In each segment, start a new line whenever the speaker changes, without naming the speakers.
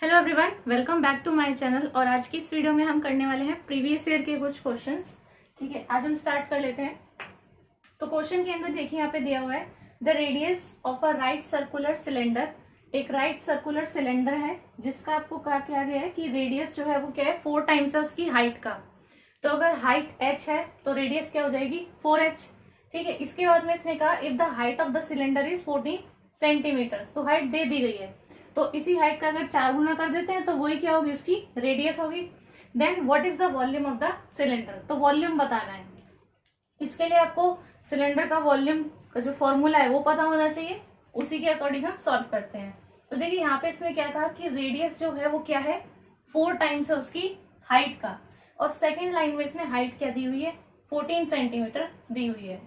Hello everyone, welcome back to my channel. और आज की इस वीडियो में हम करने वाले हैं प्रीवियस ईयर के कुछ क्वेश्चंस। ठीक है, आज हम स्टार्ट कर लेते हैं। तो क्वेश्चन के अंदर देखिए, यहाँ पे दिया हुआ है the radius of a right circular cylinder. एक राइट सर्कुलर सिलेंडर है जिसका आपको कहा क्या गया है कि रेडियस जो है वो क्या है, 4 टाइम्स है उसकी हाइट का। तो अगर हाइट h है तो रेडियस क्या हो जाएगी 4h। ठीक है, इसके बाद में इसने कहा if the height of the cylinder is 14 centimetre. तो हाइट दे दी गई है, तो इसी हाइट का अगर 4 गुना कर देते हैं तो वही क्या होगी, उसकी रेडियस होगी। Then what is the volume of the cylinder, तो वॉल्यूम बताना है। इसके लिए आपको सिलेंडर का वॉल्यूम का जो फॉर्मूला है वो पता होना चाहिए, उसी के अकॉर्डिंग हम सॉल्व करते हैं। तो देखिए यहाँ पे इसमें क्या कहा कि रेडियस जो है वो क्या है, 4 टाइम्स है उसकी हाइट का। और सेकेंड लाइन में इसने हाइट क्या दी हुई है, 14 सेंटीमीटर दी हुई है।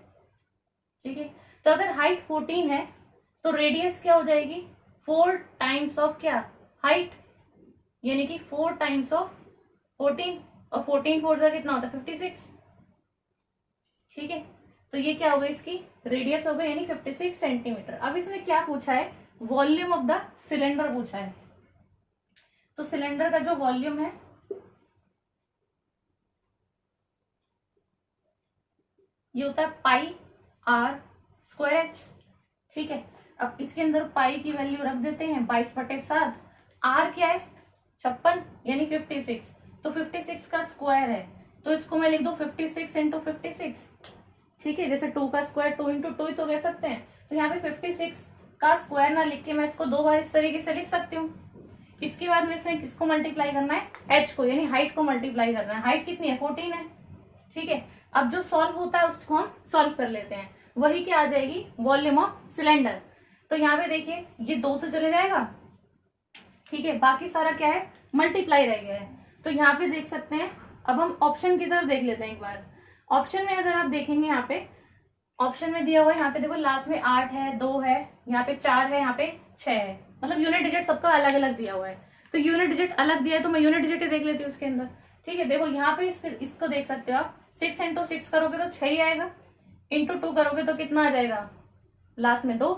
ठीक है, तो अगर हाइट 14 है तो रेडियस क्या हो जाएगी, 4 टाइम्स ऑफ क्या, हाइट, यानी कि 4 टाइम्स ऑफ 14। और 14 4 जा कितना होता है 56। ठीक है, तो ये क्या होगा, इसकी रेडियस होगा यानी 56 सेंटीमीटर। अब इसने क्या पूछा है, वॉल्यूम ऑफ द सिलेंडर पूछा है। तो सिलेंडर का जो वॉल्यूम है ये होता है पाई आर स्क्वायर एच। ठीक है, अब इसके अंदर पाई की वैल्यू रख देते हैं 22/7। आर क्या है 56 यानी 56, तो 56 का स्क्वायर है, तो इसको मैं लिख दू 56 इंटू 56। ठीक है, जैसे 2 का स्क्वायर 2 इंटू 2 ही तो कह सकते हैं। तो यहाँ पे 56 का स्क्वायर ना लिख के मैं इसको 2 बार इस तरीके से लिख सकती हूँ। इसके बाद में से किसको मल्टीप्लाई करना है, एच को, यानी हाइट को मल्टीप्लाई करना है। हाइट कितनी है 14 है। ठीक है, अब जो सॉल्व होता है उसको हम सॉल्व कर लेते हैं। वही क्या आ जाएगी, वॉल्यूम ऑफ सिलेंडर। तो यहाँ पे देखिए ये 2 से चले जाएगा। ठीक है, बाकी सारा क्या है, मल्टीप्लाई रह गया है। तो यहाँ पे देख सकते हैं। अब हम ऑप्शन की तरफ देख लेते हैं एक बार। ऑप्शन में अगर आप देखेंगे, यहाँ पे ऑप्शन में दिया हुआ है, यहाँ पे देखो लास्ट में 8 है, 2 है, यहाँ पे 4 है, यहाँ पे 6 है। मतलब यूनिट डिजिट सबका अलग अलग दिया हुआ है। तो यूनिट डिजिट अलग दिया है तो मैं यूनिट डिजिट ही देख लेती हूँ उसके अंदर। ठीक है, देखो यहाँ पे इसको देख सकते हो आप। 6 इंटू 6 करोगे तो 6 ही आएगा, इंटू 2 करोगे तो कितना आ जाएगा, लास्ट में 2।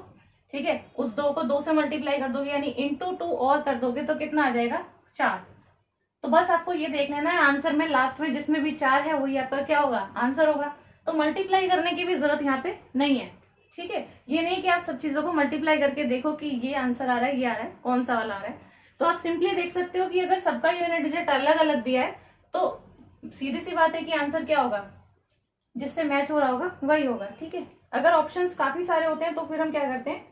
ठीक है, उस 2 को 2 से मल्टीप्लाई कर दोगे यानी इंटू 2 और कर दोगे तो कितना आ जाएगा 4। तो बस आपको ये देख लेना है, आंसर में लास्ट में जिसमें भी 4 है वही आपका क्या होगा, आंसर होगा। तो मल्टीप्लाई करने की भी जरूरत यहाँ पे नहीं है। ठीक है, ये नहीं कि आप सब चीजों को मल्टीप्लाई करके देखो कि ये आंसर आ रहा है, ये आ रहा है, कौन सा वाला आ रहा है। तो आप सिंपली देख सकते हो कि अगर सबका यूनिट डिजिट अलग अलग दिया है तो सीधी सी बात है कि आंसर क्या होगा, जिससे मैच हो रहा होगा वही होगा। ठीक है, अगर ऑप्शंस काफी सारे होते हैं तो फिर हम क्या करते हैं,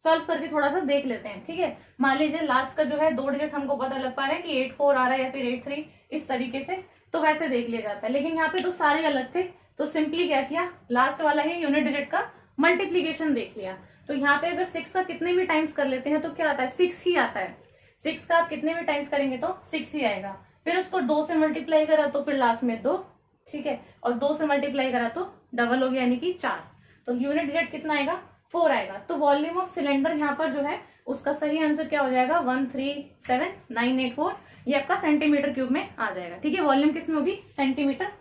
सॉल्व करके थोड़ा सा देख लेते हैं। ठीक है, मान लीजिए लास्ट का जो है 2 डिजिट हमको पता लग पा रहा है कि 84 आ रहा है या फिर 83, इस तरीके से तो वैसे देख लिया जाता है। लेकिन यहाँ पे तो सारे अलग थे, तो सिंपली क्या किया, लास्ट वाला ही यूनिट डिजिट का मल्टीप्लीकेशन देख लिया। तो यहाँ पे अगर 6 का कितने भी टाइम्स कर लेते हैं तो क्या आता है, 6 ही आता है। 6 का आप कितने भी टाइम्स करेंगे तो 6 ही आएगा। फिर उसको 2 से मल्टीप्लाई करा तो फिर लास्ट में 2। ठीक है, और 2 से मल्टीप्लाई करा तो डबल हो गया यानी कि 4। तो यूनिट डिजिट कितना आएगा, 4 आएगा। तो वॉल्यूम ऑफ सिलेंडर यहाँ पर जो है उसका सही आंसर क्या हो जाएगा, 137984। ये आपका सेंटीमीटर क्यूब में आ जाएगा। ठीक है, वॉल्यूम किस में होगी, सेंटीमीटर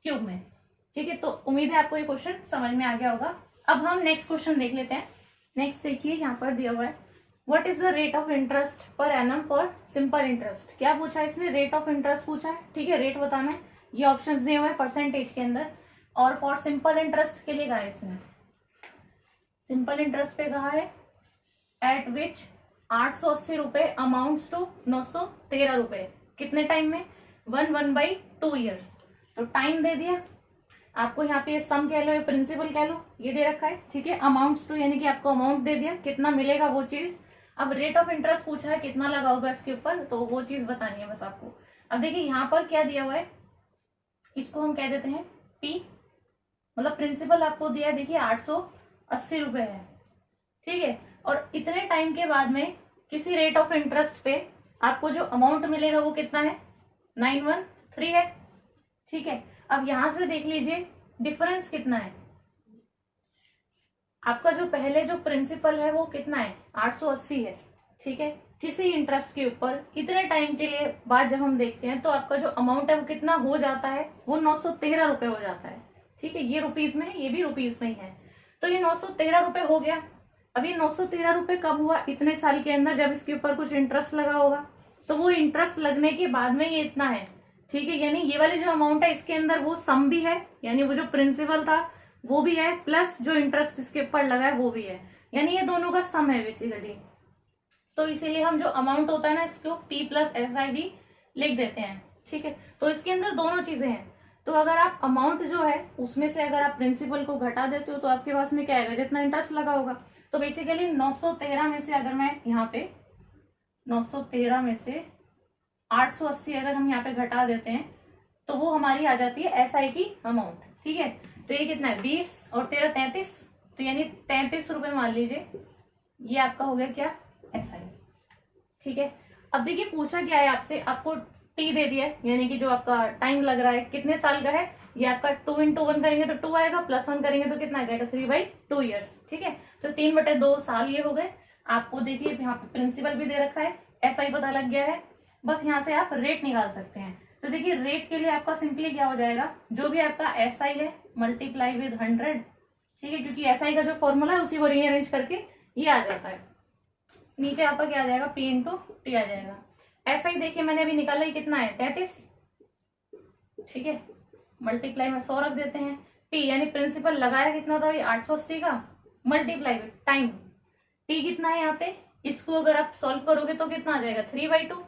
क्यूब में। ठीक है, तो उम्मीद है आपको ये क्वेश्चन समझ में आ गया होगा। अब हम नेक्स्ट क्वेश्चन देख लेते हैं। नेक्स्ट देखिए, यहाँ पर दिया हुआ है what is the rate of interest per annum for simple interest. क्या पूछा है इसने, रेट ऑफ इंटरेस्ट पूछा है। ठीक है, रेट बताना है। ये ऑप्शन दिए हुए हैं परसेंटेज के अंदर, और फॉर सिंपल इंटरेस्ट के लिए कहा है इसने। सिंपल इंटरेस्ट पे कहा है एट विच 880 रुपए अमाउंट्स टू 913 रुपए। कितने टाइम में, 1/2 ईयर्स। तो टाइम दे दिया आपको, यहाँ पे सम कह लो या प्रिंसिपल कह लो, ये दे रखा है। ठीक है, अमाउंट्स टू यानी कि आपको अमाउंट दे दिया, कितना मिलेगा वो चीज। अब रेट ऑफ इंटरेस्ट पूछा है, कितना लगा होगा इसके ऊपर, तो वो चीज बतानी है बस आपको। अब देखिए यहाँ पर क्या दिया हुआ है, इसको हम कह देते हैं पी, मतलब प्रिंसिपल आपको दिया है, देखिए 880 रुपए है। ठीक है, और इतने टाइम के बाद में किसी रेट ऑफ इंटरेस्ट पे आपको जो अमाउंट मिलेगा वो कितना है, 913 है। ठीक है, अब यहां से देख लीजिए डिफरेंस कितना है। आपका जो पहले जो प्रिंसिपल है वो कितना है, 880 है। ठीक है, किसी इंटरेस्ट के ऊपर इतने टाइम के लिए बाद जब हम देखते हैं तो आपका जो अमाउंट है वो कितना हो जाता है, वो 913 रुपए हो जाता है। ठीक है, ये रुपीज में है, ये भी रुपीज में ही है। तो ये 913 रुपए हो गया। अब ये 913 रुपए कब हुआ, इतने साल के अंदर जब इसके ऊपर कुछ इंटरेस्ट लगा होगा। तो वो इंटरेस्ट लगने के बाद में ये इतना है, ठीक है। यानी ये वाली जो अमाउंट है इसके अंदर वो सम भी है, यानी वो जो प्रिंसिपल था वो भी है, प्लस जो इंटरेस्ट इसके ऊपर लगा है वो भी है, यानी ये दोनों का सम है बेसिकली। तो इसीलिए हम जो अमाउंट होता है ना इसको P प्लस SIB लिख देते हैं, ठीक है। तो इसके अंदर दोनों चीजें हैं। तो अगर आप अमाउंट जो है उसमें से अगर आप प्रिंसिपल को घटा देते हो तो आपके पास में क्या आएगा, जितना इंटरेस्ट लगा होगा। तो बेसिकली 913 में से अगर मैं यहाँ पे 913 में से 880 अगर हम यहाँ पे घटा देते हैं तो वो हमारी आ जाती है SI की अमाउंट, ठीक है। तो ये कितना है 20 और 13 33, तो यानी 33 रुपए मान लीजिए, ये आपका हो गया क्या SI, ठीक है। अब देखिए पूछा क्या है आपसे, आपको T दे दिया है, यानी कि जो आपका टाइम लग रहा है कितने साल का है, ये आपका 2 into 1 करेंगे तो 2 आएगा, +1 करेंगे तो कितना आ जाएगा 3/2 years, ठीक है। तो 3/2 साल ये हो गए। आपको देखिए यहाँ पे प्रिंसिपल भी दे रखा है, SI पता लग गया है, बस यहाँ से आप रेट निकाल सकते हैं। तो देखिए रेट के लिए आपका सिंपली क्या हो जाएगा, जो भी आपका SI है मल्टीप्लाई विद 100, ठीक है, क्योंकि SI का जो फॉर्मूला है उसी को रीअरेंज करके ये आ जाता है। नीचे आपका क्या आ जाएगा P into T आ जाएगा। SI देखिए मैंने अभी निकाला, ये कितना है 33, ठीक है, मल्टीप्लाई में 100 रख देते हैं। T यानी प्रिंसिपल लगाया कितना था ये 880 का, मल्टीप्लाई विद टाइम, T कितना है यहाँ पे, इसको अगर आप सॉल्व करोगे तो कितना आ जाएगा 3/2।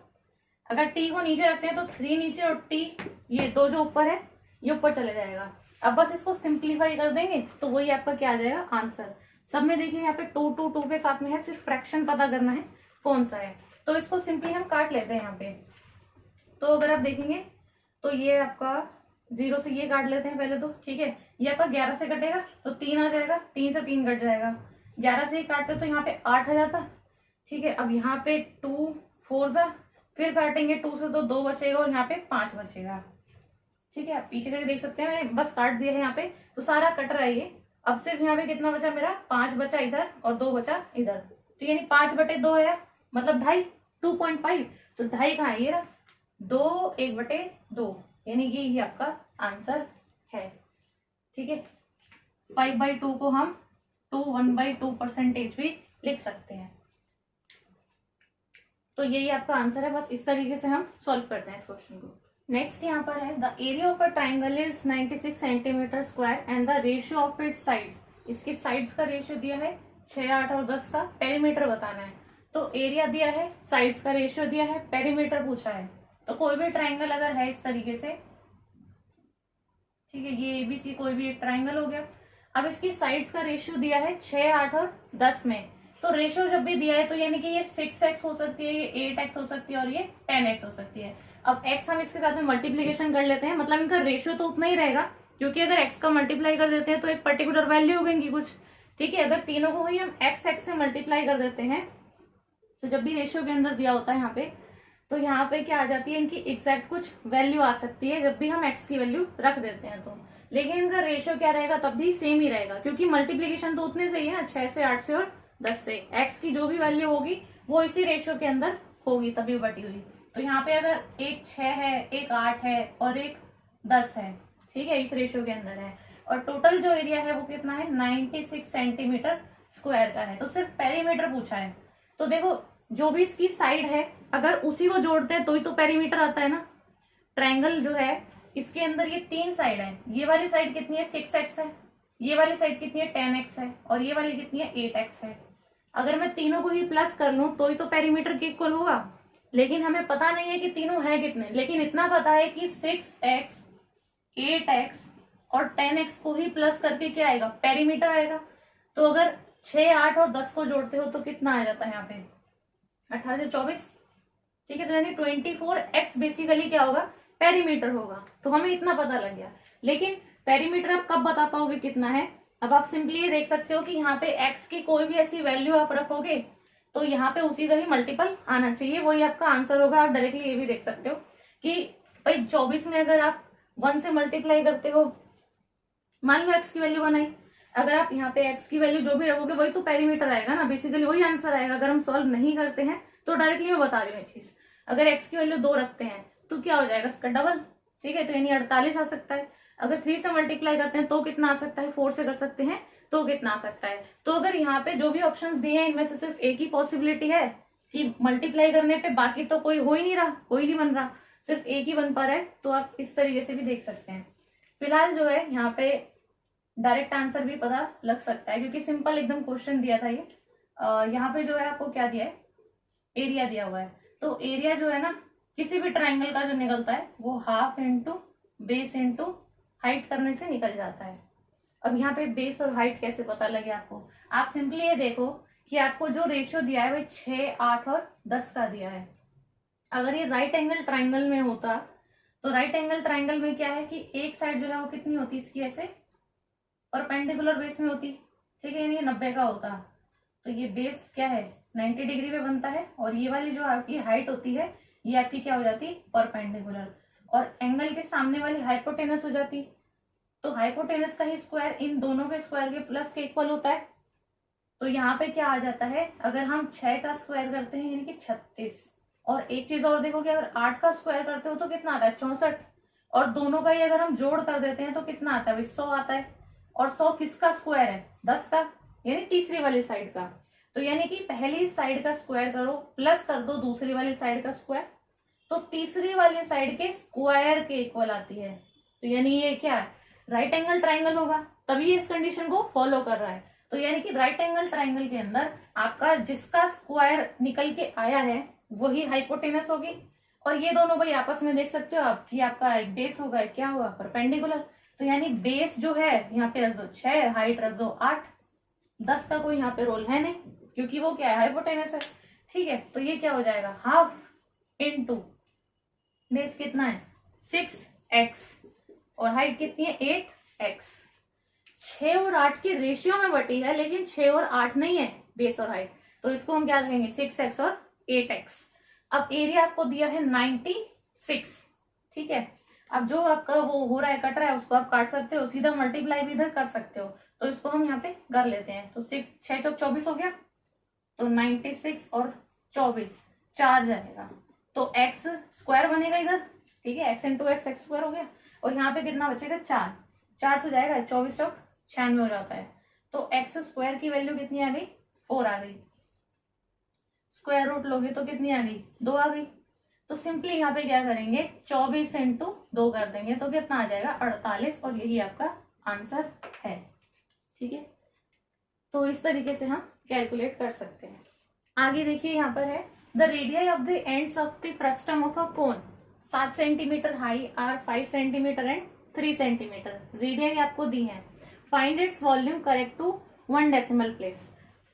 अगर T को नीचे रखते हैं तो 3 नीचे और T ये 2 जो ऊपर है ये ऊपर चले जाएगा। अब बस इसको सिंप्लीफाई कर देंगे तो वही आपका क्या आ जाएगा आंसर। सब में देखिए यहाँ पे 2 2 2 के साथ में है, सिर्फ फ्रैक्शन पता करना है कौन सा है। तो इसको सिंपली हम काट लेते हैं यहाँ पे। तो अगर आप देखेंगे तो ये आपका 0 से ये काट लेते हैं पहले तो, ठीक है। ये आपका 11 से कटेगा तो 3 आ जाएगा, 3 से 3 कट जाएगा, 11 से ही काटते तो यहाँ पे 8 आ जाता, ठीक है। अब यहाँ पे 2 4 जा, फिर काटेंगे 2 से तो 2 बचेगा और यहाँ पे 5 बचेगा, ठीक है। आप पीछे करके देख सकते हैं, मैंने बस काट दिया है यहाँ पे, तो सारा कट रहा है ये। अब सिर्फ यहाँ पे कितना बचा मेरा, 5 बचा इधर और 2 बचा इधर, तो यानी 5/2 है, मतलब 2.5, 2.5, तो 2.5 कहाँ है, ये रहा 2 1/2, यानी ये आपका आंसर है, ठीक है। 5/2 को हम 1/2% भी लिख सकते हैं। तो यही आपका आंसर है, बस इस तरीके से हम सॉल्व करते हैं इस क्वेश्चन को। नेक्स्ट यहाँ पर है, the area of a triangle is 96 centimetre square and the ratio of its sides. इसकी साइड्स का रेशियो दिया है 6 8 और 10 का, पेरीमीटर बताना है। तो एरिया दिया है, साइड्स का रेशियो दिया है, पेरीमीटर पूछा है। तो कोई भी ट्राइंगल अगर है इस तरीके से, ठीक है, ये ABC कोई भी एक ट्राइंगल हो गया। अब इसकी साइड्स का रेशियो दिया है 6 8 और 10 में। तो रेशियो जब भी दिया है तो यानी कि ये 6x हो सकती है, ये 8x हो सकती है और ये 10x हो सकती है। अब x हम इसके साथ में मल्टीप्लीकेशन कर लेते हैं, मतलब इनका रेशियो तो उतना ही रहेगा, क्योंकि अगर x का मल्टीप्लाई कर देते हैं तो एक पर्टिकुलर वैल्यू हो गई कुछ, ठीक है। अगर तीनों को ही हम x से मल्टीप्लाई कर देते हैं तो जब भी रेशियो के अंदर दिया होता है यहाँ पे, तो यहाँ पे क्या आ जाती है, इनकी एग्जैक्ट कुछ वैल्यू आ सकती है जब भी हम x की वैल्यू रख देते हैं तो। लेकिन इनका रेशियो क्या रहेगा, तब भी सेम ही रहेगा, क्योंकि मल्टीप्लीकेशन तो उतने से ही है ना, 6 से 8 से और 10 से। x की जो भी वैल्यू होगी वो इसी रेशियो के अंदर होगी तभी बटी हुई। तो यहाँ पे अगर एक 6 है, एक 8 है और एक 10 है, ठीक है, इस रेशियो के अंदर है, और टोटल जो एरिया है वो कितना है 96 सेंटीमीटर स्क्वायर का है। तो सिर्फ पेरीमीटर पूछा है। तो देखो जो भी इसकी साइड है अगर उसी को जोड़ते हैं तो ही तो पेरीमीटर आता है ना। ट्रायंगल जो है इसके अंदर ये 3 साइड है, ये वाली साइड कितनी है 6x है, ये वाली साइड कितनी है 10x है और ये वाली कितनी है 8x है। अगर मैं तीनों को ही प्लस कर लूं तो ही तो पेरीमीटर के इक्वल होगा, लेकिन हमें पता नहीं है कि तीनों है कितने, लेकिन इतना पता है कि 6x 8x और 10x को ही प्लस करके क्या आएगा पेरीमीटर आएगा। तो अगर 6 8 और 10 को जोड़ते हो तो कितना आ जाता है यहाँ पे 18 से 24, ठीक है। तो यानी 24x बेसिकली क्या होगा पेरीमीटर होगा। तो हमें इतना पता लग गया, लेकिन पेरीमीटर आप कब बता पाओगे कितना है। अब आप सिंपली ये देख सकते हो कि यहाँ पे x की कोई भी ऐसी वैल्यू आप रखोगे तो यहाँ पे उसी का ही मल्टीपल आना चाहिए, वही आपका आंसर होगा। आप डायरेक्टली ये भी देख सकते हो कि भाई 24 में अगर आप 1 से मल्टीप्लाई करते हो, मान लो x की वैल्यू 1 आई, अगर आप यहाँ पे x की वैल्यू जो भी रखोगे वही तो पेरीमीटर आएगा ना, बेसिकली वही आंसर आएगा। अगर हम सॉल्व नहीं करते हैं तो डायरेक्टली मैं बता रही हूँ चीज, अगर x की वैल्यू 2 रखते हैं तो क्या हो जाएगा इसका डबल, ठीक है। तो यानी 48 आ सकता है। अगर 3 से मल्टीप्लाई करते हैं तो कितना आ सकता है, 4 से कर सकते हैं तो कितना आ सकता है। तो अगर यहाँ पे जो भी ऑप्शंस दिए हैं इनमें से सिर्फ एक ही पॉसिबिलिटी है कि मल्टीप्लाई करने पे बाकी तो कोई हो ही नहीं रहा, कोई नहीं बन रहा, सिर्फ एक ही बन पा रहा है। तो आप इस तरीके से भी देख सकते हैं। फिलहाल जो है यहाँ पे डायरेक्ट आंसर भी पता लग सकता है, क्योंकि सिंपल एकदम क्वेश्चन दिया था ये। यहाँ पे जो है आपको क्या दिया है, एरिया दिया हुआ है। तो एरिया जो है ना किसी भी ट्राइंगल का जो निकलता है वो half into base into height करने से निकल जाता है। अब यहाँ पे बेस और हाइट कैसे पता लगे आपको, आप सिंपली ये देखो कि आपको जो रेशियो दिया है वो 6, 8 और 10 का दिया है। अगर ये राइट एंगल ट्राइंगल में होता तो राइट एंगल ट्राइंगल में क्या है कि एक साइड जो है वो कितनी होती, इसकी ऐसे परपेंडिकुलर बेस में होती, ठीक है, ये 90 का होता। तो ये बेस क्या है 90 डिग्री पे बनता है, और ये वाली जो आपकी हाइट होती है ये आपकी क्या हो जाती, परपेंडिकुलर, और एंगल के सामने वाली हाइपोटेनस हो जाती। तो हाइपोटेनस का ही स्क्वायर इन दोनों के स्क्वायर के प्लस के इक्वल होता है। तो यहाँ पे क्या आ जाता है, अगर हम 6 का स्क्वायर करते हैं यानी कि 36, और एक चीज और देखो कि अगर 8 का स्क्वायर करते हो तो कितना आता है 64, और दोनों का ही अगर हम जोड़ कर देते हैं तो कितना आता है 100 आता है। और 100 किसका स्क्वायर है 10 का, यानी तीसरी वाली साइड का। तो यानी कि पहली साइड का स्क्वायर करो प्लस कर दो दूसरी वाली साइड का स्क्वायर, तो तीसरी वाली साइड के स्क्वायर के इक्वल आती है। तो यानी ये क्या है, राइट एंगल ट्राइंगल होगा, तभी ये इस कंडीशन को फॉलो कर रहा है। तो यानी कि राइट एंगल ट्राइंगल के अंदर आपका जिसका स्क्वायर निकल के आया है वही हाइपोटेनस होगी, और ये दोनों भाई आपस में देख सकते हो आप कि आपका एक बेस होगा, क्या होगा परपेंडिकुलर। तो यानी बेस जो है यहाँ पे रख दो 6, हाइट रख दो 8, 10 का कोई यहाँ पे रोल है नहीं, क्योंकि वो क्या है हाइपोटेनस है, ठीक है। तो ये क्या हो जाएगा हाफ इंटू बेस कितना है 6x, और हाइट कितनी है 8x। 6 और 8 के रेशियो में बटी है, लेकिन 6 और 8 नहीं है बेस और हाइट, तो इसको हम क्या रखेंगे 6x और 8x। अब एरिया आपको दिया है 96, ठीक है। अब जो आपका वो हो रहा है कट रहा है उसको आप काट सकते हो, सीधा मल्टीप्लाई भी इधर कर सकते हो, तो इसको हम यहाँ पे कर लेते हैं। तो 6 चौक 24 हो गया, तो 96 और 24 4 जाएगा, तो x स्क्वायर बनेगा इधर, ठीक है, x इंटू एक्स स्क्वायर हो गया, और यहाँ पे कितना बचेगा 4, 4 से जाएगा 24 चौक 96 हो जाता है। तो x स्क्वायर की वैल्यू कितनी आ गई 4 आ गई, स्क्वायर रूट लोगे तो कितनी आ गई 2 आ गई। तो सिंपली यहाँ पे क्या करेंगे 24 इंटू 2 कर देंगे तो कितना आ जाएगा 48, और यही आपका आंसर है, ठीक है। तो इस तरीके से हम कैलकुलेट कर सकते हैं। आगे देखिए यहाँ पर है the radius of the ends of the frustum of a cone 7 centimetre high are 5 centimetre and 3 centimetre. Radius आपको दी है, find its volume correct to 1 decimal place.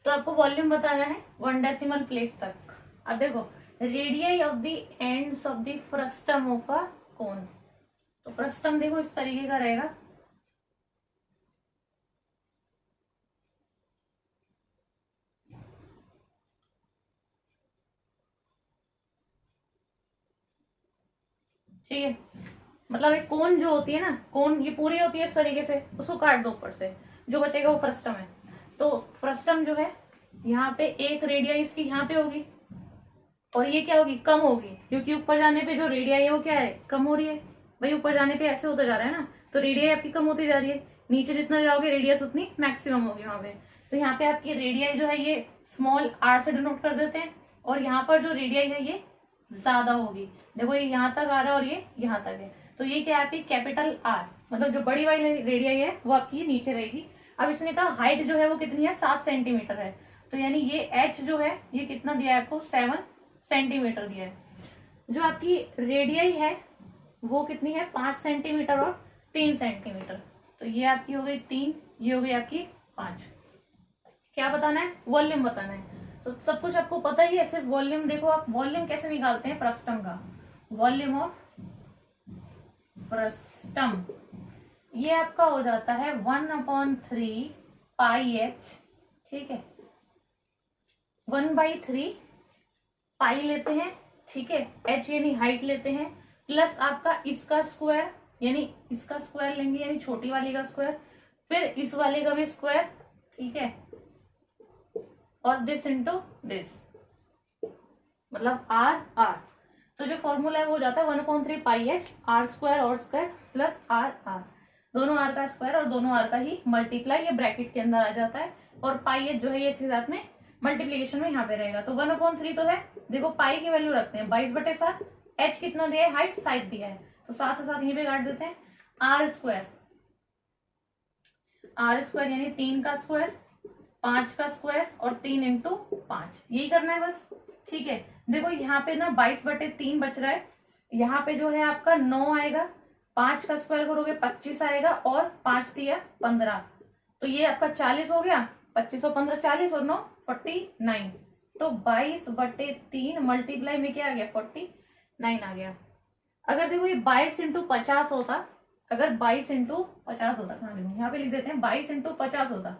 तो आपको वॉल्यूम बताना है 1 डेसिमल प्लेस तक। अब देखो radius of the ends of the frustum of a cone, तो फ्रस्टम देखो इस तरीके का रहेगा, ठीक है। मतलब एक कोन जो होती है ना, कोन ये पूरी होती है इस तरीके से, उसको काट दो ऊपर से, जो बचेगा वो फ्रस्टम है। तो फ्रस्टम जो है यहाँ पे एक रेडियस इसकी यहाँ पे होगी, और ये क्या होगी कम होगी, क्योंकि ऊपर जाने पे जो रेडियस है वो क्या है कम हो रही है। भाई ऊपर जाने पे ऐसे होता जा रहा है ना, तो रेडियस आपकी कम होती जा रही है, नीचे जितना जाओगे रेडियस उतनी मैक्सिमम होगी वहां पे। तो यहाँ पे आपकी रेडियस जो है ये स्मॉल r से डिनोट कर देते हैं, और यहाँ पर जो रेडियस है ये ज्यादा होगी। देखो ये यहाँ तक आ रहा है और ये यहाँ तक है, तो ये क्या है आपकी कैपिटल R, मतलब जो बड़ी वाली रेडियस है वो आपकी नीचे रहेगी। अब इसने कहा हाइट जो है वो कितनी है 7 सेंटीमीटर है, तो यानी ये h जो है ये कितना दिया है आपको 7 सेंटीमीटर दिया है। जो आपकी रेडियस है वो कितनी है 5 सेंटीमीटर और 3 सेंटीमीटर, तो ये आपकी हो गई 3, ये हो गई आपकी 5। क्या बताना है वॉल्यूम बताना है, तो सब कुछ आपको पता ही है, सिर्फ वॉल्यूम देखो आप वॉल्यूम कैसे निकालते हैं फ्रस्टम का, वॉल्यूम ऑफ फ्रस्टम ये आपका हो जाता है 1/3 पाई एच, ठीक है, 1/3 पाई लेते हैं, ठीक है, एच यानी हाइट लेते हैं, प्लस आपका इसका स्क्वायर यानी इसका स्क्वायर लेंगे यानी छोटी वाली का स्क्वायर, फिर इस वाले का भी स्क्वायर, ठीक है, और दिस इंटू दिस, मतलब आर आर। तो जो फॉर्मूला है वो जाता है 1/3 पाई एच आर स्क्वायर और स्क्वायर प्लस आर आर, दोनों आर का स्क्वायर और दोनों आर का ही मल्टीप्लाई, ये ब्रैकेट के अंदर आ जाता है, और पाई एच जो है ये इसके साथ में मल्टीप्लीकेशन में यहाँ पे रहेगा। तो 1/3 तो है, देखो पाई की वैल्यू रखते हैं 22/7, एच कितना दिया है, हाइट साइड दिया है, तो साथ से साथ यहीं पे काट देते हैं। आर स्क्वायर यानी 3 का स्क्वायर, 5 का स्क्वायर और 3 इंटू 5, यही करना है बस। ठीक है, देखो यहाँ पे ना 22/3 बच रहा है, यहाँ पे जो है आपका 9 आएगा, 5 का स्क्वायर करोगे 25 आएगा और 5 दिया 15, तो ये आपका 40 हो गया। 25 और 15 40 और 9 49, तो 22/3 मल्टीप्लाई में क्या आ गया, 49 आ गया। अगर देखो ये 22 इंटू 50 होता, अगर 22 इंटू 50 होता, कहाँ लिखूं, यहाँ पे लिख देते हैं 22 इंटू 50 होता।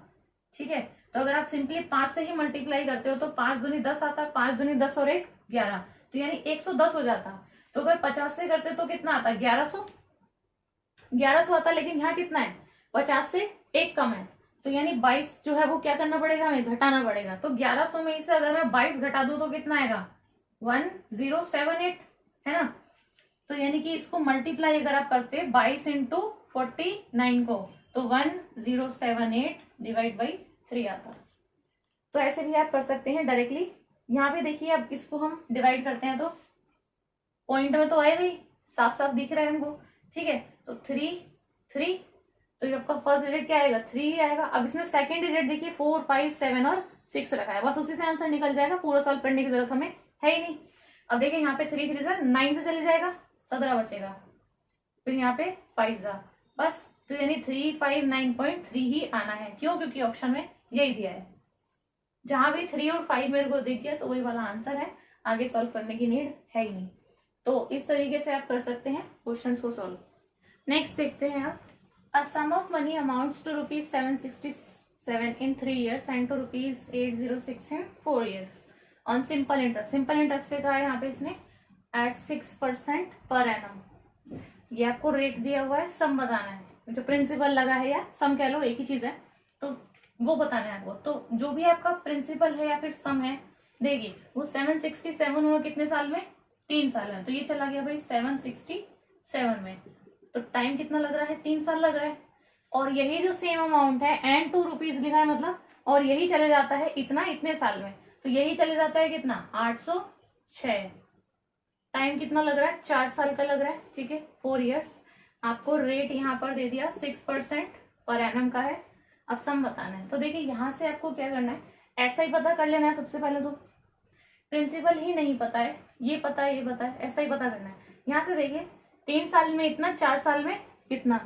ठीक है, तो अगर आप सिंपली 5 से ही मल्टीप्लाई करते हो तो 5 दूनी 10 आता, 5 दूनी 10 और 1 11, तो यानी 110 हो जाता। तो अगर 50 से करते तो कितना आता, 1100 आता, लेकिन यहाँ कितना है, 50 से 1 कम है, तो यानी 22 जो है वो क्या करना पड़ेगा, हमें घटाना पड़ेगा। तो 1100 में से अगर मैं 22 घटा दूं तो कितना आएगा, 1078, है ना। तो यानी कि इसको मल्टीप्लाई अगर आप करते 22 इंटू 49 को, तो 1078 डिवाइड बाई 3 आता। तो ऐसे भी आप कर सकते हैं डायरेक्टली। यहाँ पे देखिए अब इसको हम डिवाइड करते हैं तो पॉइंट में तो आएगा ही, साफ साफ दिख रहा है हमको। ठीक है, तो 3 तो ये आपका फर्स्ट डिजिट क्या आएगा, 3 ही आएगा। अब इसमें सेकंड डिजिट देखिए 4 5 7 और 6 रखा है, बस उसी से आंसर निकल जाएगा, पूरा सॉल्व करने की जरूरत हमें है ही नहीं। अब देखिए यहाँ पे 3 3 से 9 से चले जाएगा, 17 बचेगा, फिर यहाँ पे 5 जा, बस। तो यानी 359.3 ही आना है। क्यों, क्योंकि ऑप्शन में यही दिया है। जहां भी 3 और 5 मेरे को दिख गया तो वही वाला आंसर है, आगे सॉल्व करने की नीड है ही नहीं। तो इस तरीके से आप कर सकते हैं क्वेश्चंस को सॉल्व। नेक्स्ट देखते हैं आप, a sum of money amounts to ₹767 in 3 years and to ₹806 in 4 years on simple interest. Simple interest पे कहा है यहाँ पे इसने एट 6% पर एनम। ये आपको रेट दिया हुआ है, सम बताना है, जो प्रिंसिपल लगा है या सम कह लो एक ही चीज है, तो वो बताना है आपको। तो जो भी आपका प्रिंसिपल है या फिर सम है, देखिए वो 767 हुआ कितने साल में, 3 साल में, तो ये चला गया भाई 767 में, तो टाइम कितना लग रहा है, 3 साल लग रहा है। और यही जो सेम अमाउंट है एंड 2 रुपीज लिखा है मतलब, और यही चले जाता है इतना इतने साल में, तो यही चले जाता है कितना, 806। टाइम कितना लग रहा है, 4 साल का लग रहा है। ठीक है, 4 इयर्स। आपको रेट यहाँ पर दे दिया 6% पर एनम का है। अब सम बताना है, तो देखिए यहाँ से आपको क्या करना है, ऐसा ही पता कर लेना है सबसे पहले। तो प्रिंसिपल ही नहीं पता है, ये पता है, ये पता है, ऐसा ही पता करना है। यहाँ से देखिए 3 साल में इतना, 4 साल में इतना,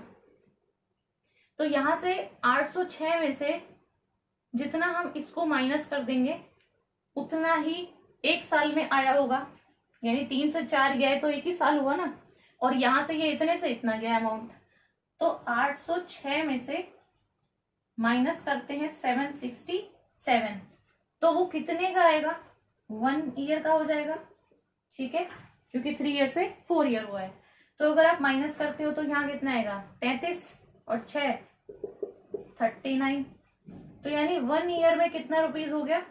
तो यहाँ से 806 में से जितना हम इसको माइनस कर देंगे उतना ही 1 साल में आया होगा, यानी 3 से 4 गया है तो 1 ही साल हुआ ना, और यहाँ से ये इतने से इतना गया अमाउंट, तो 806 में से माइनस करते हैं 767, तो वो कितने का आएगा, 1 ईयर का हो जाएगा। ठीक है, क्योंकि 3 ईयर से 4 ईयर हुआ है। तो अगर आप माइनस करते हो तो यहाँ कितना आएगा, 33 और 6 39, तो यानी 1 ईयर में कितना रुपीज हो गया,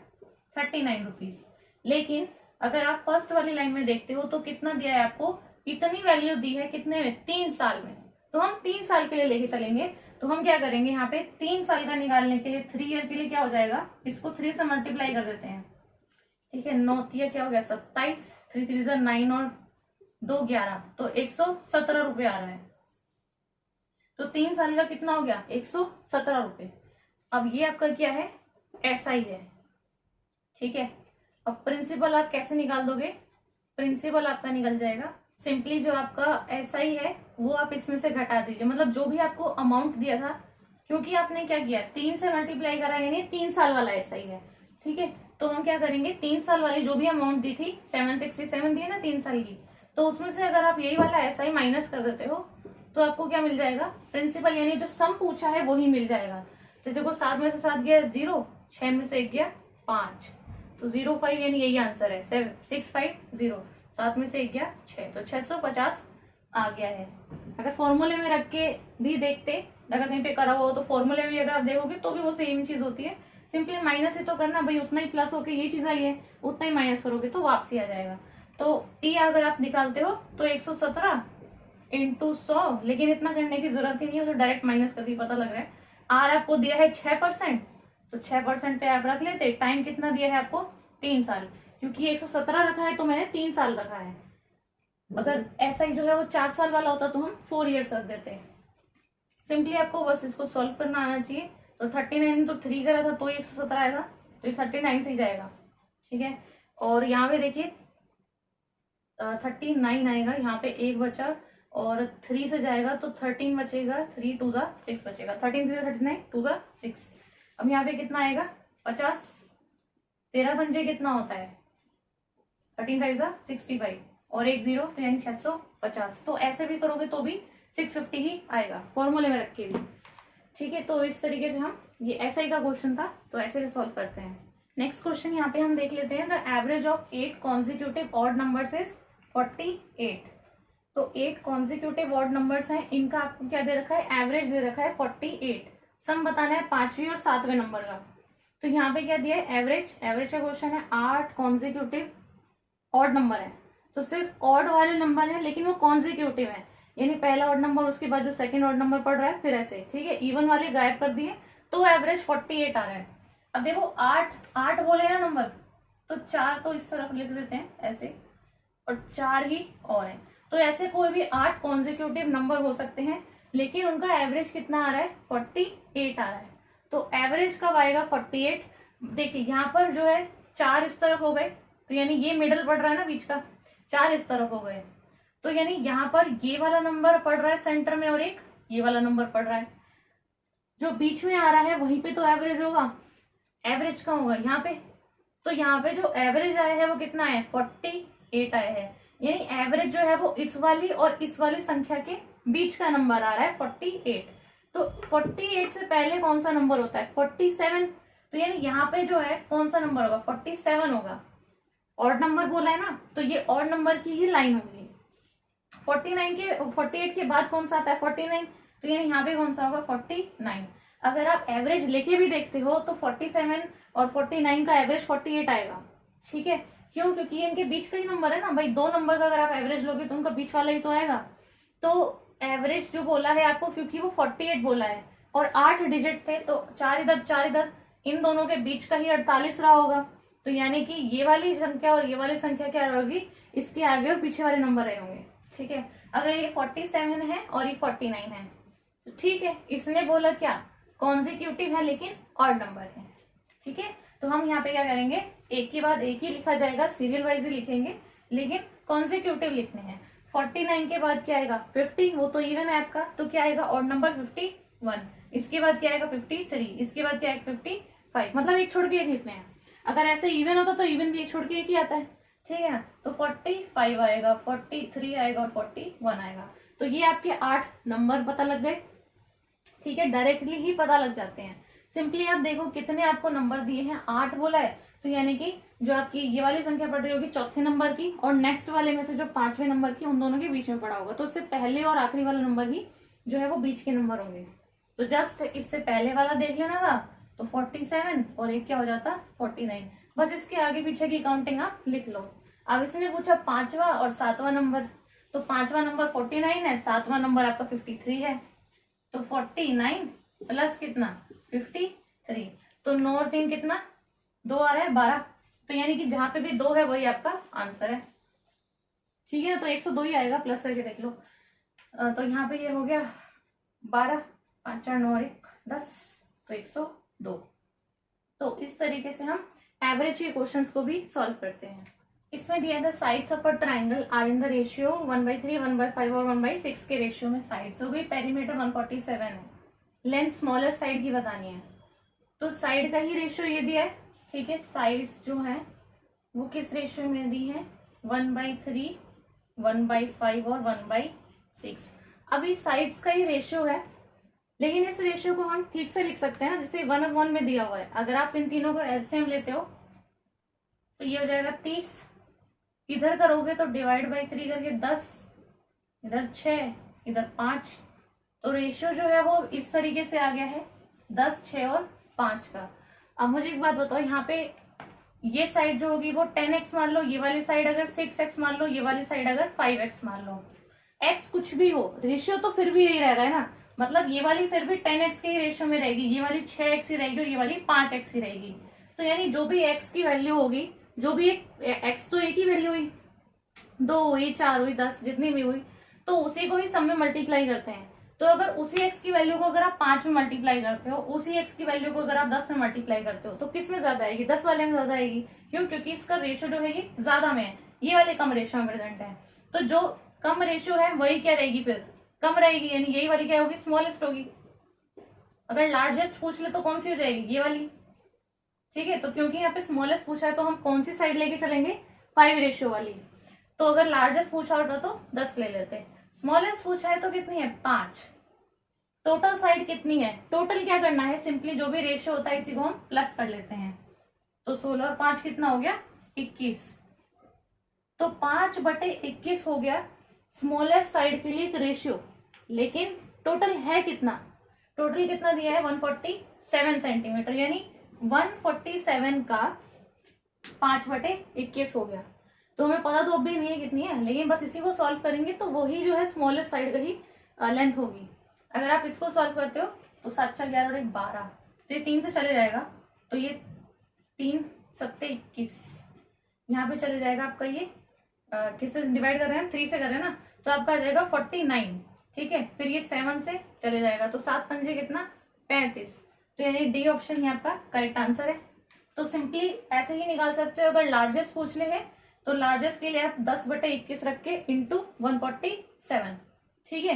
39 रुपीज। लेकिन अगर आप फर्स्ट वाली लाइन में देखते हो तो कितना दिया है आपको, इतनी वैल्यू दी है कितने में, 3 साल में। तो हम 3 साल के लिए लेके चलेंगे, तो हम क्या करेंगे यहाँ पे 3 साल का निकालने के लिए 3 ईयर के लिए क्या हो जाएगा, इसको 3 से मल्टीप्लाई कर देते हैं। ठीक है, 9 क्या हो गया 27, 3 3 9 और 2 11, तो 117 रुपये आ रहा है। तो 3 साल का कितना हो गया, 117 रुपये। अब ये आपका क्या है, ऐसा ही है। ठीक है, अब प्रिंसिपल आप कैसे निकाल दोगे, प्रिंसिपल आपका निकल जाएगा सिंपली, जो आपका ऐसा ही है वो आप इसमें से घटा दीजिए, मतलब जो भी आपको अमाउंट दिया था, क्योंकि आपने क्या किया 3 से मल्टीप्लाई करा, यानी 3 साल वाला ऐसा ही है। ठीक है, तो हम क्या करेंगे 3 साल वाली जो भी अमाउंट दी थी 767 दी है ना 3 साल की, तो उसमें से अगर आप यही वाला ऐसा ही माइनस कर देते हो तो आपको क्या मिल जाएगा, प्रिंसिपल यानी जो सम पूछा है वो ही मिल जाएगा। तो देखो 7 में से 7 गया 0, 6 में से 1 गया 5, तो 05 यानी यही आंसर है, 650, 7 में से 1 गया 6, तो 650 आ गया है। अगर फॉर्मूले में रख के भी देखते, अगर कहीं पे करा हो तो फॉर्मूले में अगर आप देखोगे तो भी वो सेम चीज होती है, सिंपली माइनस ही तो करना भाई, उतना ही प्लस होके ये चीज आई है, उतना ही माइनस करोगे तो वापसी आ जाएगा। तो टी अगर आप निकालते हो तो 117 इंटू 100, लेकिन इतना करने की जरूरत ही नहीं है, तो डायरेक्ट माइनस करके पता लग रहा है। आर आपको दिया है 6%, तो 6% पे आप रख लेते। टाइम कितना दिया है आपको, 3 साल, क्योंकि 117 रखा है तो मैंने 3 साल रखा है। अगर ऐसा ही जो है वो 4 साल वाला होता तो हम 4 ईयर्स रख देते। सिंपली आपको बस इसको सॉल्व करना आना चाहिए। तो 39 तो 3 करा था तो 117 आया था, तो ये 39 से ही जाएगा। ठीक है, और यहाँ पे देखिए 39 आएगा, यहाँ पे 1 बचा और 3 से जाएगा तो 13 बचेगा, 3 2 जा 6 बचेगा, 13 से 39 2 जा 6। अब यहाँ पे कितना आएगा 50, 13 पंजे कितना होता है 13 5 जा 65 और 1 0 तो यानी 650। तो ऐसे भी करोगे तो भी 650 ही आएगा फॉर्मूले में रख के भी। ठीक है, तो इस तरीके से हम, ये एसआई का क्वेश्चन था तो ऐसे सॉल्व करते हैं। नेक्स्ट क्वेश्चन यहाँ पे हम देख लेते हैं, the average of 8 consecutive odd numbers is 48। तो 8 कॉन्जिक्यूटिव ऑड नंबर्स हैं, इनका आपको क्या दे रखा है, एवरेज दे रखा है 48। सम बताना है 5वीं और 7वें नंबर का। तो यहाँ पे क्या दिया है, एवरेज। एवरेज का क्वेश्चन है, 8 कॉन्जिक्यूटिव ऑड नंबर है, तो सिर्फ ऑड वाले नंबर है लेकिन वो कॉन्जिक्यूटिव है, यानी पहला ऑड नंबर उसके बाद जो सेकंड ऑड नंबर पड़ रहा है फिर ऐसे। ठीक है, इवन वाले गायब कर दिए तो एवरेज 48 आ रहा है। अब देखो 8 बोले ना नंबर, तो 4 तो इस तरफ लिख देते हैं ऐसे, और 4 ही और है। तो ऐसे कोई भी 8 कॉन्जिक्यूटिव नंबर हो सकते हैं, लेकिन उनका एवरेज कितना आ रहा है 48 आ रहा है। तो एवरेज कब आएगा 48। देखिए यहाँ पर जो है 4 इस तरफ हो गए, तो यानी ये मिडल पड़ रहा है ना बीच का, 4 इस तरफ हो गए, तो यानी यहाँ पर ये वाला नंबर पड़ रहा है सेंटर में और एक ये वाला नंबर पड़ रहा है, जो बीच में आ रहा है वहीं पे तो एवरेज होगा। एवरेज कहाँ होगा यहाँ पे, तो यहाँ पे जो एवरेज आया है वो कितना है 48 आया है, यानी एवरेज जो है वो इस वाली और इस वाली संख्या के बीच का नंबर आ रहा है 48। तो 48 से पहले कौन सा नंबर होता है 47, तो यानी यहाँ पे जो है कौन सा नंबर होगा 47 होगा। ऑड नंबर बोला है ना, तो ये ऑड नंबर की ही लाइन होगी। 48 के बाद कौन सा आता है 49, तो यानी यहाँ पे कौन सा होगा 49। अगर आप एवरेज लेके भी देखते हो तो 47 और 49 का एवरेज 48 आएगा। ठीक है, क्यों, क्योंकि ये इनके बीच का ही नंबर है ना भाई, 2 नंबर का अगर आप एवरेज लोगे तो उनका बीच वाला ही तो आएगा। तो एवरेज जो बोला है आपको, क्योंकि वो 48 बोला है और 8 डिजिट थे, तो 4 इधर, इन दोनों के बीच का ही 48 रहा होगा। तो यानी कि ये वाली संख्या और ये वाली संख्या क्या रहेगी, इसके आगे और पीछे वाले नंबर रहे होंगे। ठीक है, अगर ये 47 है और ये 49 है तो ठीक है, इसने बोला क्या कॉन्जिक्यूटिव है लेकिन ऑड नंबर है। ठीक है, तो हम यहाँ पे क्या करेंगे, एक के बाद एक ही लिखा जाएगा, सीरियल वाइज ही लिखेंगे, लेकिन कॉन्जिक्यूटिव लिखने हैं। 49 के बाद क्या आएगा 50, वो तो इवन है आपका, तो क्या आएगा ऑड नंबर 51। इसके बाद क्या आएगा 53, इसके बाद क्या आएगा 55, मतलब एक छोड़ के एक लिखने हैं। अगर ऐसे इवन होता तो इवन भी एक छोड़ के एक ही आता है। ठीक है, तो 45 आएगा, 43 आएगा और 41 आएगा। तो ये आपके 8 नंबर पता लग गए। ठीक है, डायरेक्टली ही पता लग जाते हैं। सिंपली आप देखो कितने आपको नंबर दिए हैं, 8 बोला है, तो यानी कि जो आपकी ये वाली संख्या पड़ रही होगी चौथे नंबर की, और नेक्स्ट वाले में से जो 5वें नंबर की, उन दोनों के बीच में पड़ा होगा। तो इससे पहले और आखिरी वाला नंबर ही जो है वो बीच के नंबर होंगे। तो जस्ट इससे पहले वाला देख लेना था, तो 47 और एक क्या हो जाता 49। बस इसके आगे पीछे की काउंटिंग आप लिख लो। अब इसने पूछा 5वां और 7वां नंबर, तो 5वां नंबर 49 है, 7वां नंबर आपका 53 है, तो 49 प्लस कितना 53, तो 9 और 3 कितना 2 आ रहा है 12। तो यानी कि जहां पे भी 2 है वही आपका आंसर है। ठीक है, तो 102 ही आएगा, प्लस करके देख लो। तो यहाँ पे ये हो गया 12, 5 4 9 और 1 10, तो 102। तो इस तरीके से हम एवरेज के क्वेश्चंस को भी सॉल्व करते हैं। इसमें दिया था sides of a triangle are in the ratio 1/3, 1/5 और 1/6 के रेशियो में साइड्स हो गई। पेरीमीटर 147 है, लेंथ स्मॉलेस्ट साइड की बतानी है, तो साइड का ही रेशियो ये दिया है। ठीक है, साइड्स जो है वो किस रेशियो में दी है 1/3, 1/5 और 1/6। अभी साइड्स का ही रेशियो है, लेकिन इस रेशियो को हम ठीक से लिख सकते हैं ना, जैसे 1/1 में दिया हुआ है। अगर आप इन तीनों को एलसीएम लेते हो तो ये हो जाएगा 30, इधर करोगे तो डिवाइड बाई 3 करके 10, इधर 6, इधर 5, तो रेशियो जो है वो इस तरीके से आ गया है 10, 6 और 5 का। अब मुझे एक बात बताओ, यहाँ पे ये साइड जो होगी वो 10x मान लो, ये वाली साइड अगर 6x मान लो, ये वाली साइड अगर 5x मान लो, x कुछ भी हो रेशियो तो फिर भी यही रह रहा है ना। मतलब ये वाली फिर भी 10x के ही रेशियो में रहेगी, ये वाली 6x ही रहेगी और ये वाली 5x ही रहेगी। तो यानी जो भी x की वैल्यू होगी, जो भी एक x तो एक ही वैल्यू हुई, 2 हुई, 4 हुई, 10 जितनी भी हुई, तो उसी को ही सब में मल्टीप्लाई करते हैं। तो अगर उसी x की वैल्यू को अगर आप 5 में मल्टीप्लाई करते हो, उसी x की वैल्यू को अगर आप 10 में मल्टीप्लाई करते हो, तो किस में ज्यादा आएगी? 10 वाले में ज्यादा आएगी। क्यों? क्योंकि इसका रेशियो जो है ये ज्यादा में है, ये वाले कम रेशियो में प्रेजेंट है। तो जो कम रेशियो है वही क्या रहेगी? फिर कम रहेगी, यानी यही वाली क्या होगी? स्मॉलेस्ट होगी। अगर लार्जेस्ट पूछ ले तो कौन सी हो जाएगी? ये वाली। ठीक है, तो क्योंकि यहाँ पे स्मॉलेस्ट पूछा है तो हम कौन सी साइड लेके चलेंगे? 5 रेशियो वाली। तो अगर लार्जेस्ट पूछा होता तो 10 ले लेते। स्मॉलेस्ट पूछा है तो कितनी है? 5। टोटल साइड कितनी है? टोटल क्या करना है? सिंपली जो भी रेशियो होता है इसी को हम प्लस कर लेते हैं। तो 16 और 5 कितना हो गया? 21। तो 5/21 हो गया स्मॉलेस्ट साइड के लिए एक रेशियो। लेकिन टोटल है कितना? टोटल कितना दिया है? 147 सेंटीमीटर, यानी 147 का 5/21 हो गया। तो हमें पता तो अब भी नहीं है कितनी है, लेकिन बस इसी को सॉल्व करेंगे तो वही जो है स्मॉलेस्ट साइड का ही लेंथ होगी। अगर आप इसको सॉल्व करते हो तो 7 4 11 और 1 12, तो ये 3 से चले जाएगा, तो ये 3 7 21, यहाँ पे चले जाएगा आपका ये किससे डिवाइड कर रहे हैं? 3 से कर रहे हैं ना, तो आपका आ जाएगा 49। ठीक है, फिर ये 7 से चले जाएगा, तो 7 पंजे कितना? 35। तो यानी डी ऑप्शन ही आपका करेक्ट आंसर है। तो सिंपली ऐसे ही निकाल सकते हो। अगर लार्जेस्ट पूछ ले है तो लार्जेस्ट के लिए आप 10/21 रख के इंटू 147। ठीक है,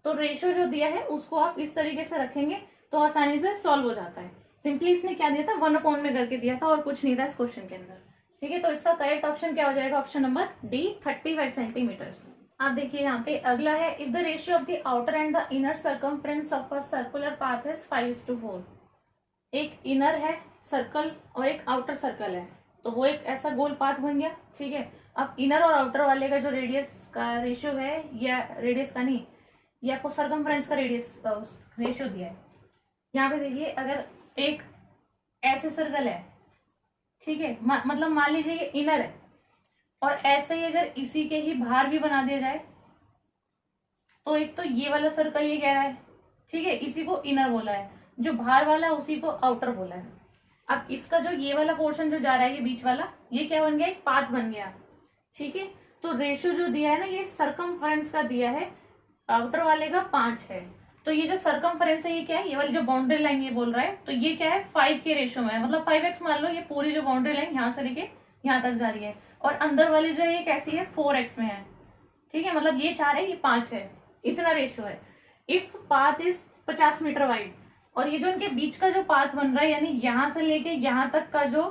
तो रेशियो जो दिया है उसको आप इस तरीके से रखेंगे तो आसानी से सॉल्व हो जाता है। सिंपली इसने क्या दिया था? 1/, में करके दिया था और कुछ नहीं था इस क्वेश्चन के अंदर। ठीक है, तो इसका करेक्ट ऑप्शन क्या हो जाएगा? Option number D, 35 centimetres. आप देखिए यहाँ पे अगला है, if the ratio of the outer and the inner circumference of a circular path is 5:4। एक इनर है सर्कल और एक आउटर सर्कल है, तो वो एक ऐसा गोल पाथ बन गया। ठीक है, अब इनर और आउटर वाले का जो रेडियस का रेशियो है, या रेडियस का नहीं, ये आपको सर्कमफ्रेंस का रेडियस रेशियो दिया है। यहाँ पे देखिए, अगर एक ऐसे सर्कल है, ठीक है, मतलब मान लीजिए ये इनर है, और ऐसे ही अगर इसी के ही बाहर भी बना दिया जाए, तो एक तो ये वाला सर्कल ये कह रहा है, ठीक है, इसी को इनर बोला है, जो बाहर वाला उसी को आउटर बोला है। अब इसका जो ये वाला पोर्शन जो जा रहा है, ये बीच वाला, ये क्या बन गया? एक पाथ बन गया। ठीक है, तो रेशियो जो दिया है ना, ये सर्कमफ्रेंस का दिया है, आउटर वाले का 5 है। तो ये जो सर्कमफ्रेंस है ये क्या है? ये वाली जो बाउंड्री लाइन ये बोल रहा है, तो ये क्या है? 5 के रेशियो में है, मतलब 5x मान लो। ये पूरी जो बाउंड्री लाइन यहाँ से लेके यहाँ तक जा रही है, और अंदर वाली जो है ये कैसी है? 4x में है। ठीक है, मतलब ये 4 है, ये 5 है, इतना रेशियो है। If path is 50 metre wide, और ये जो इनके बीच का जो पाथ बन रहा है, यानी यहाँ से लेके यहाँ तक का जो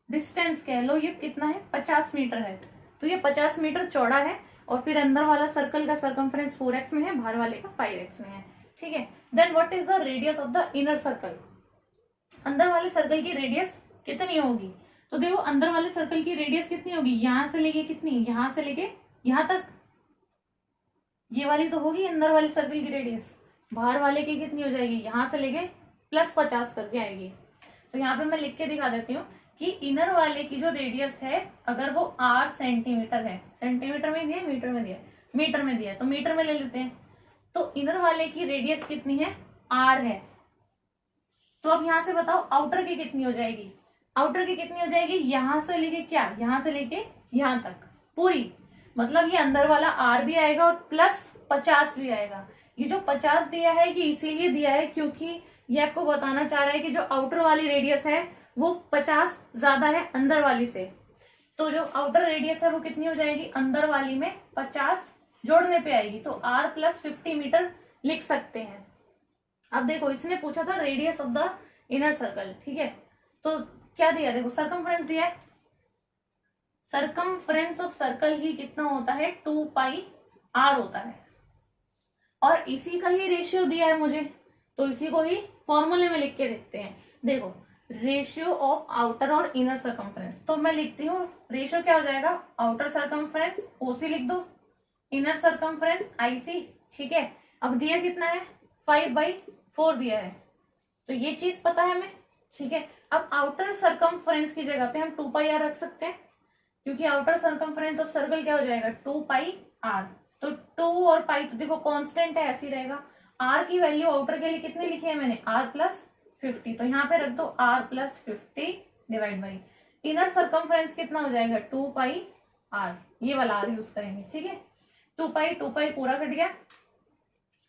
डिस्टेंस कह लो, ये कितना है? 50 मीटर है। तो ये 50 मीटर चौड़ा है, और फिर अंदर वाला सर्कल का सर्कमफ्रेंस 4x में है, बाहर वाले का 5x में है। ठीक है, then what is the radius of the inner circle? अंदर वाले सर्कल की रेडियस कितनी होगी? तो देखो, अंदर वाले सर्कल की रेडियस कितनी होगी? यहां से लेके कितनी? यहां से लेके यहां तक, ये वाली तो होगी अंदर वाले सर्कल की रेडियस। बाहर वाले की कितनी हो जाएगी? यहां से लेके +50 करके आएगी। तो यहाँ पे मैं लिख के दिखा देती हूँ कि इनर वाले की जो रेडियस है, अगर वो r सेंटीमीटर है, सेंटीमीटर में दिया, मीटर में दिया, मीटर में दिया, तो मीटर में ले लेते हैं। तो इनर वाले की रेडियस कितनी है? r है। तो अब यहाँ से बताओ आउटर की कितनी हो जाएगी? आउटर की कितनी हो जाएगी? यहां से लेके क्या? यहां से लेके यहां तक पूरी, मतलब ये अंदर वाला r भी आएगा और +50 भी आएगा। ये जो 50 दिया है ये इसीलिए दिया है क्योंकि ये आपको बताना चाह रहा है कि जो आउटर वाली रेडियस है वो 50 ज्यादा है अंदर वाली से। तो जो आउटर रेडियस है वो कितनी हो जाएगी? अंदर वाली में 50 जोड़ने पे आएगी, तो r + 50 मीटर लिख सकते हैं। अब देखो, इसने पूछा था radius of the inner circle. ठीक है, तो क्या दिया? देखो, सर्कमफ्रेंस दिया है। सर्कमफ्रेंस ऑफ सर्कल ही कितना होता है? 2πr होता है, और इसी का ही रेशियो दिया है मुझे, तो इसी को ही फॉर्मूले में लिख के देखते हैं। देखो, रेशियो ऑफ आउटर और इनर सर्कमफ्रेंस, तो मैं लिखती हूँ रेशियो क्या हो जाएगा? आउटर सर्कमफ्रेंस OC लिख दो, इनर सर्कमफ्रेंस IC। ठीक है, अब दिया कितना है? 5/4 दिया है, तो ये चीज पता है हमें। ठीक है, अब आउटर सर्कमफ्रेंस की जगह पे हम 2πr रख सकते हैं, क्योंकि आउटर सर्कमफ्रेंस ऑफ सर्कल क्या हो जाएगा? 2πr। तो 2 और पाई तो देखो कांस्टेंट है, ऐसे ही रहेगा। आर की वैल्यू आउटर के लिए कितनी लिखी है मैंने, R+50, तो यहाँ पे रख दो R+50 divide by inner circumference कितना हो जाएगा 2πr, ये वाला आर यूज करेंगे, ठीक है। 2π पूरा कट गया,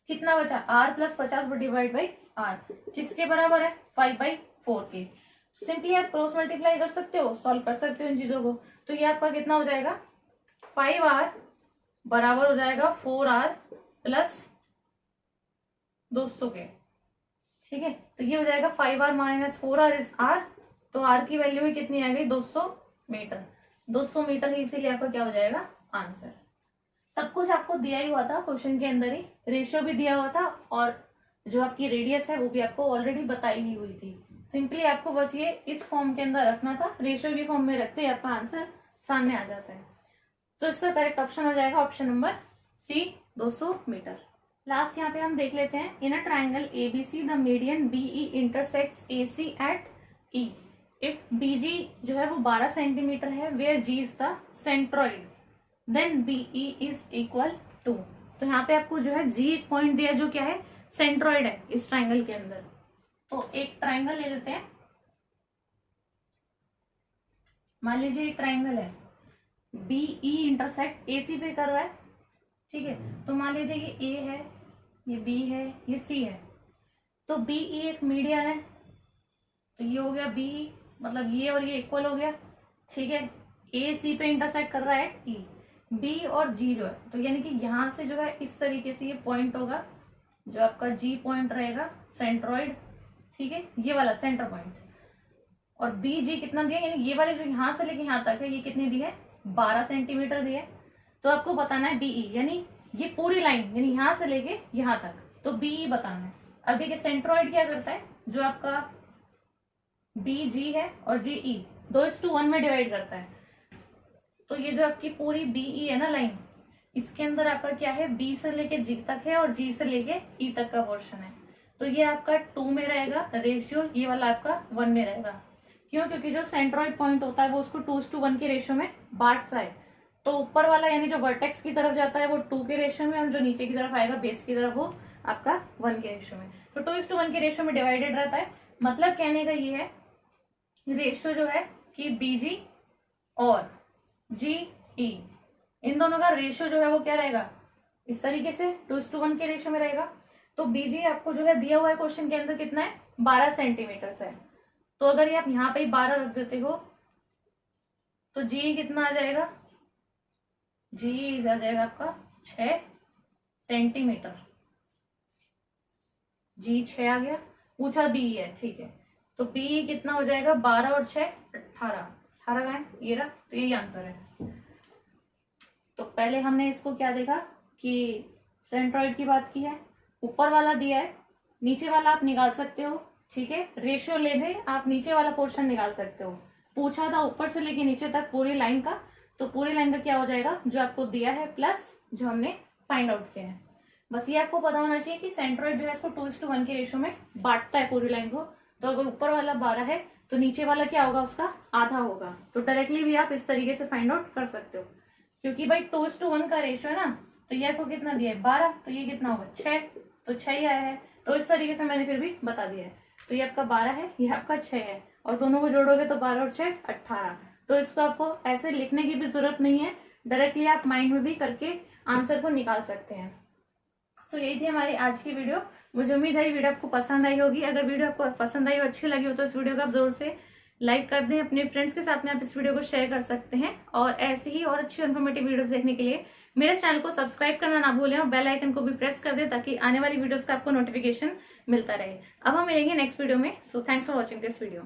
कितना बचा R+50 डिवाइड बाई आर, किसके बराबर है 5/4 के। सिंपली आप क्रॉस मल्टीप्लाई कर सकते हो, सॉल्व कर सकते हो इन चीजों को। तो ये आपका कितना हो जाएगा 5r बराबर हो जाएगा 4r+200 के, ठीक है। तो ये हो जाएगा 5r - 4r इज r, तो r की वैल्यू ही कितनी आ गई 200 मीटर। 200 मीटर ही, इसीलिए आपका क्या हो जाएगा आंसर। सब कुछ आपको दिया ही हुआ था क्वेश्चन के अंदर ही, रेशियो भी दिया हुआ था और जो आपकी रेडियस है वो भी आपको ऑलरेडी बताई ही हुई थी। सिंपली आपको बस ये इस फॉर्म के अंदर रखना था, रेशियो की फॉर्म में रखते ही आपका आंसर सामने आ जाता है। तो इसका करेक्ट ऑप्शन हो जाएगा option number C, 200 metre. Last यहाँ पे हम देख लेते हैं, in a triangle ABC the median BE intersects AC at E if BG जो है वो 12 सेंटीमीटर है, where G is the centroid, then BE is equal to. तो यहाँ पे आपको जो है G एक पॉइंट दिया जो क्या है सेंट्रॉइड है इस ट्राइंगल के अंदर। तो एक ट्राइंगल ले लेते हैं, मान लीजिए एक ट्राइंगल है BE इंटरसेक्ट AC पे कर रहा है, ठीक है। तो मान लीजिए ये A है, ये B है, ये C है, तो BE एक मीडियन है, तो ये हो गया BE, मतलब ये और ये इक्वल हो गया, ठीक है। A C पे इंटरसेक्ट कर रहा है E, B और G जो है, तो यानी कि यहाँ से जो है इस तरीके से ये पॉइंट होगा जो आपका G पॉइंट रहेगा सेंट्रॉइड, ठीक है, ये वाला सेंटर पॉइंट। और BG कितना दिया, यानी ये वाले जो यहाँ से लेके यहाँ तक है ये कितनी दी है 12 सेंटीमीटर दी है। तो आपको बताना है BE, यानी ये पूरी लाइन यानी यहाँ से लेके यहाँ तक, तो BE बताना है। अब देखिए सेंट्रॉइड क्या करता है, जो आपका BG है और GE 2:1 में डिवाइड करता है। तो ये जो आपकी पूरी BE है ना लाइन, इसके अंदर आपका क्या है B से लेके G तक है और G से लेके E तक का पोर्शन है। तो ये आपका 2 में रहेगा रेशियो, ये वाला आपका 1 में रहेगा। क्यों, क्योंकि जो सेंट्रॉइड पॉइंट होता है वो उसको 2:1 के रेशियो में बांटता है। तो ऊपर वाला यानी जो वर्टेक्स की तरफ जाता है वो 2 के रेशियो में, और जो नीचे की तरफ आएगा बेस की तरफ वो आपका 1 के रेशियो में। तो 2:1 के रेशियो में डिवाइडेड रहता है। मतलब कहने का ये है रेशियो जो है कि BG और GE इन दोनों का रेशियो जो है वो क्या रहेगा इस तरीके से 2:1 के रेशियो में रहेगा। तो BG आपको जो है दिया हुआ है क्वेश्चन के अंदर कितना है 12 सेंटीमीटर है। तो अगर ये आप यहाँ पे 12 रख देते हो तो GE कितना आ जाएगा, GE आ जाएगा आपका 6 सेंटीमीटर। G 6 आ गया, पूछा BE है, ठीक है। तो BE कितना हो जाएगा 12 और 6 18 का है, ये रहा, तो यही आंसर है। तो पहले हमने इसको क्या देखा कि सेंट्रॉइड की बात की है, ऊपर वाला दिया है, नीचे वाला आप निकाल सकते हो, ठीक है। रेशियो लेके आप नीचे वाला पोर्शन निकाल सकते हो। पूछा था ऊपर से लेके नीचे तक पूरी लाइन का, तो पूरी लाइन का क्या हो जाएगा जो आपको दिया है प्लस जो हमने फाइंड आउट किया है। बस ये आपको पता होना चाहिए कि सेंट्रॉइड जो है इसको 2:1 के रेशियो में बांटता है पूरी लाइन को। तो अगर ऊपर वाला 12 है तो नीचे वाला क्या होगा उसका आधा होगा। तो डायरेक्टली भी आप इस तरीके से फाइंड आउट कर सकते हो, क्योंकि भाई 2:1 का रेशियो है ना। तो ये आपको कितना दिया है 12, तो ये कितना होगा 6, तो 6 ही आया है। तो इस तरीके से मैंने फिर भी बता दिया है। तो ये आपका 12 है, ये आपका 6 है, और दोनों को जोड़ोगे तो 12 और 6 18। तो इसको आपको ऐसे लिखने की भी जरूरत नहीं है, डायरेक्टली आप माइंड में भी करके आंसर को निकाल सकते हैं। सो यही थी हमारी आज की वीडियो। मुझे उम्मीद है ये वीडियो आपको पसंद आई होगी। अगर वीडियो आपको पसंद आई हो, अच्छी लगी हो, तो इस वीडियो को आप जरूर से लाइक कर दें। अपने फ्रेंड्स के साथ में आप इस वीडियो को शेयर कर सकते हैं। और ऐसी ही और अच्छी इन्फॉर्मेटिव वीडियोस देखने के लिए मेरे चैनल को सब्सक्राइब करना ना भूलें और बेल आइकन को भी प्रेस कर दें, ताकि आने वाली वीडियोस का आपको नोटिफिकेशन मिलता रहे। अब हम मिलेंगे नेक्स्ट वीडियो में। So thanks for watching this video.